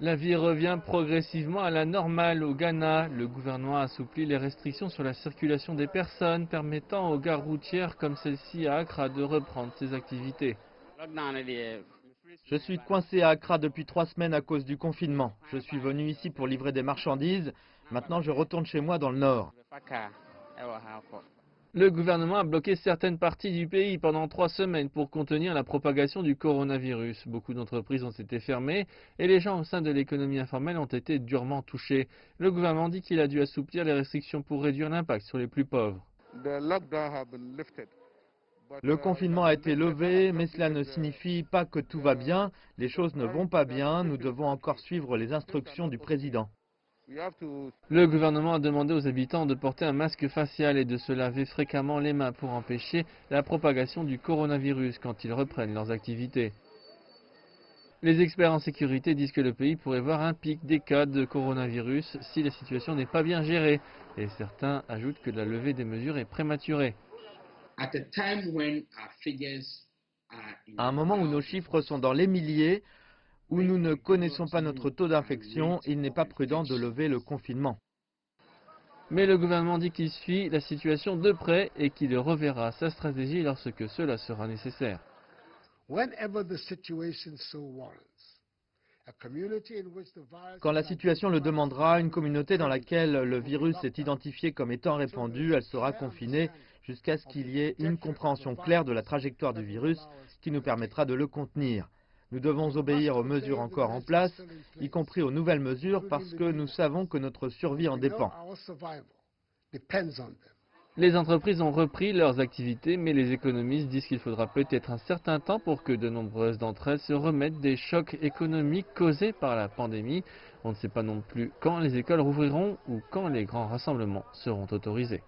La vie revient progressivement à la normale au Ghana. Le gouvernement assouplit les restrictions sur la circulation des personnes, permettant aux gares routières comme celle-ci à Accra de reprendre ses activités. Je suis coincé à Accra depuis 3 semaines à cause du confinement. Je suis venu ici pour livrer des marchandises. Maintenant, je retourne chez moi dans le nord. Le gouvernement a bloqué certaines parties du pays pendant 3 semaines pour contenir la propagation du coronavirus. Beaucoup d'entreprises ont été fermées et les gens au sein de l'économie informelle ont été durement touchés. Le gouvernement dit qu'il a dû assouplir les restrictions pour réduire l'impact sur les plus pauvres. Le confinement a été levé, mais cela ne signifie pas que tout va bien. Les choses ne vont pas bien. Nous devons encore suivre les instructions du président. Le gouvernement a demandé aux habitants de porter un masque facial et de se laver fréquemment les mains pour empêcher la propagation du coronavirus quand ils reprennent leurs activités. Les experts en sécurité disent que le pays pourrait voir un pic des cas de coronavirus si la situation n'est pas bien gérée. Et certains ajoutent que la levée des mesures est prématurée. À un moment où nos chiffres sont dans les milliers, où nous ne connaissons pas notre taux d'infection, il n'est pas prudent de lever le confinement. Mais le gouvernement dit qu'il suit la situation de près et qu'il reverra sa stratégie lorsque cela sera nécessaire. Quand la situation le demandera, une communauté dans laquelle le virus est identifié comme étant répandu, elle sera confinée jusqu'à ce qu'il y ait une compréhension claire de la trajectoire du virus qui nous permettra de le contenir. Nous devons obéir aux mesures encore en place, y compris aux nouvelles mesures, parce que nous savons que notre survie en dépend. Les entreprises ont repris leurs activités, mais les économistes disent qu'il faudra peut-être un certain temps pour que de nombreuses d'entre elles se remettent des chocs économiques causés par la pandémie. On ne sait pas non plus quand les écoles rouvriront ou quand les grands rassemblements seront autorisés.